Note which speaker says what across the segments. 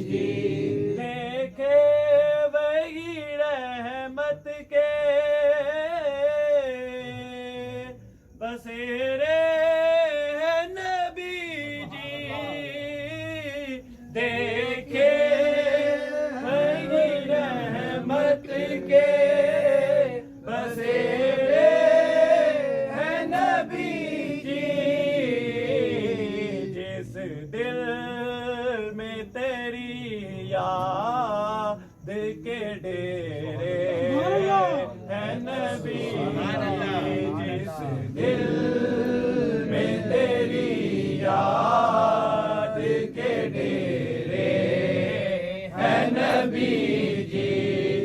Speaker 1: जी देखे वही रहमत के बसेरे हैं नबी जी देखे वही रहमत के बसेरे हैं नबी जी जिस दिल में तेरी याद के डेरे हैं नबी जिस दिल में तेरी याद के डेरे हैं नबी जी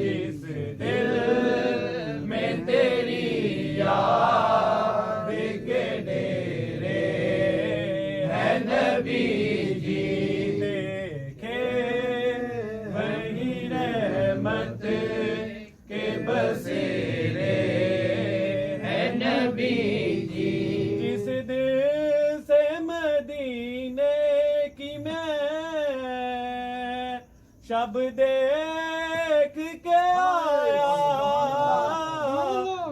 Speaker 1: जिस दिल में तेरी याद के डेरे हैं नबी जी देखे वही रहमत के बसेरे हैं नबी जी जिस दिल से मदीने की मैं शब देख के आया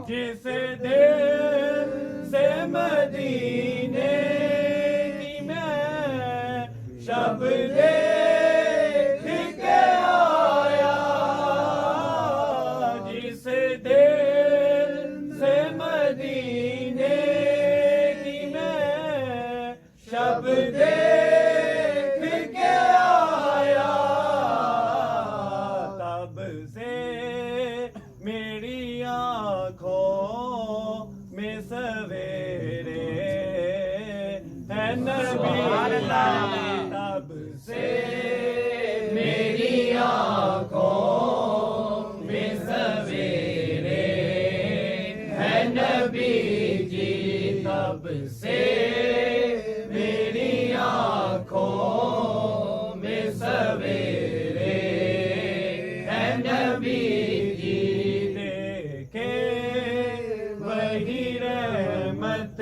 Speaker 1: जिस दिल से मदीने की मैं शब देख के आया जिस दिल से मदीने की मैं शब देख के आया तब से मेरी आँखों में सवेरे है नबी तब से मेरी आँखों में सवेरे है नबी जी तब से मेरी आँखों में सवेरे है नबी जी देखे वही रहमत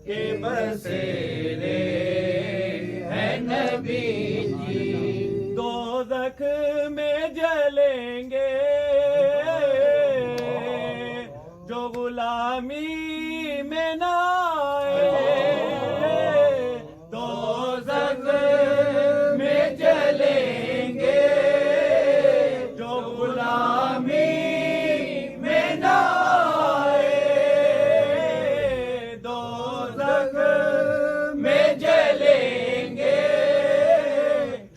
Speaker 1: के बसेरे है नबी जी दोज़ख में जलेंगे जो गुलामी में ना आए दोज़ख में जलेंगे जो गुलामी में ना आए दोज़ख में जलेंगे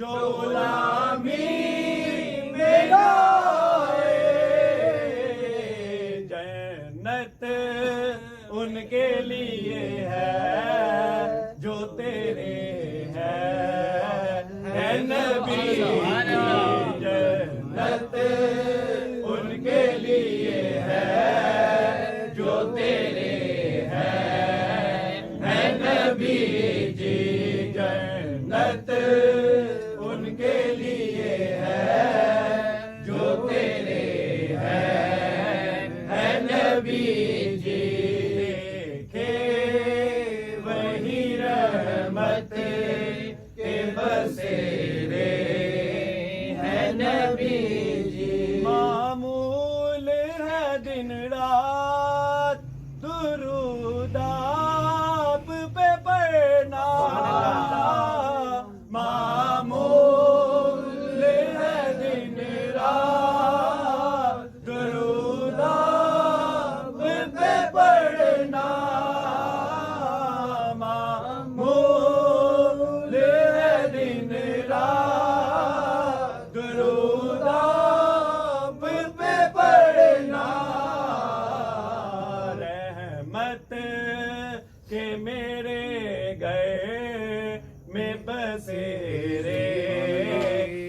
Speaker 1: जो गुलामी में ना आए जन्नत उनके लिए है जो तेरे है नबी जन्नत उनके लिए है जो तेरे है नबी जी जन्नत उनके लिए है जो तेरे है नबी जी देखे वही रहमत के बसेरे है नबी जी मामूल है दिन रात दुरूद आप पे पढ़ना मामूल है दिन रात दुरूद आप पे पढ़ना मामूल है दिन रात दुरूद आप पे पढ़ना रहमत के मेरे गए में बसेरे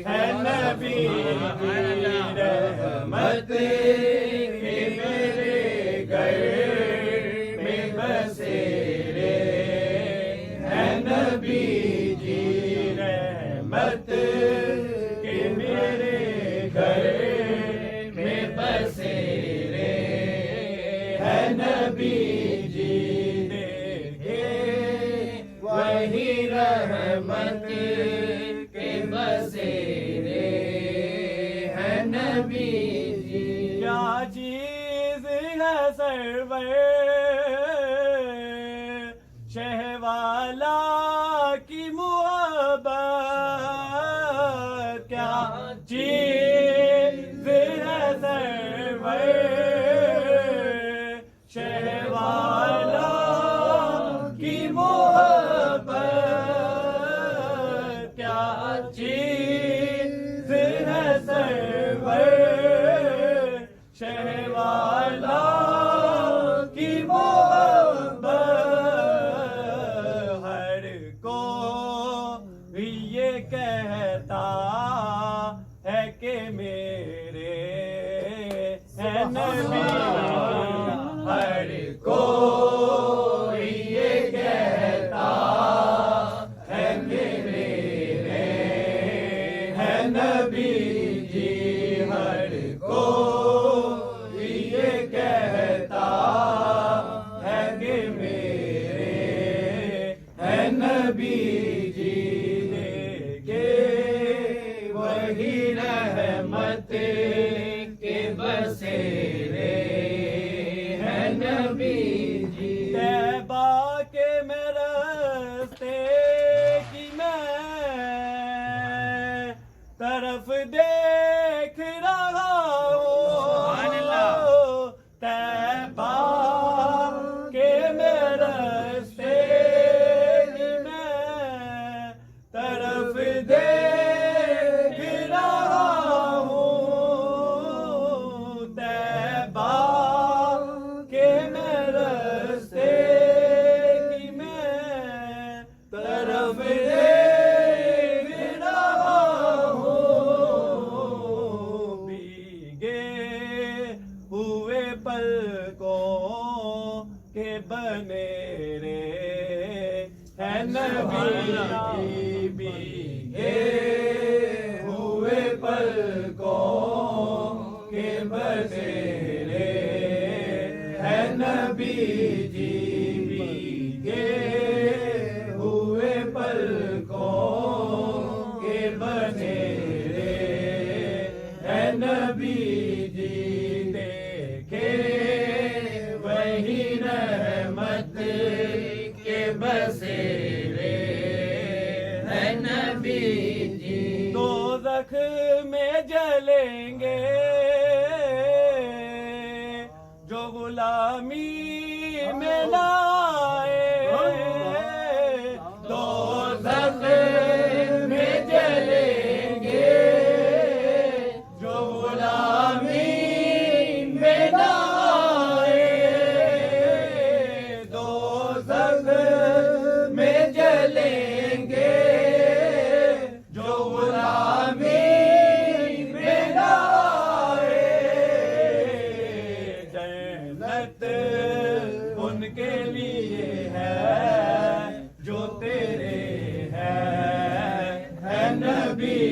Speaker 1: है नबी रहमत के मेरे गए में बसेरे है नबी जी रहमत के मेरे गए में बसेरे है नबी जी देखे वही रहमत के शहवाला की मोहब्बत क्या चीज़ है सरवर, शहवाला की मोहब्बत क्या चीज़ है सरवर, शहवाला की मोहब्बत हर को ये कहता है कि मेरे है नबी, हर को ये कहता है कि मेरे है नबी जी, हर को ये कहता है कि मेरे है नबी जी, देखे वही रहमत के बसेरे है नबी जी। तैबा के मैं रास्ते की मैं तरफ देख रहा हूँ, तैबा के मैं रास्ते की मैं तरफ देख रहा हूँ, तैबा के मैं रास्ते की मैं तरफ देख रहा हूँ, भीगे हुए पलकों के बनेरे है नबी, भीगे हुए पलकों के बनेरे है नबी जी, भीगे हुए पलकों के बनेरे है नबी जी, देखे वही रहमत के बसेरे है नबी जी। दोज़ख में जलेंगे जो गुलामी में ना आए, दोज़ख में जलेंगे जो गुलामी में ना आए, दोज़ख में जलेंगे जो गुलामी में ना आए, जन्नत उनके लिए है जो तेरे है नबी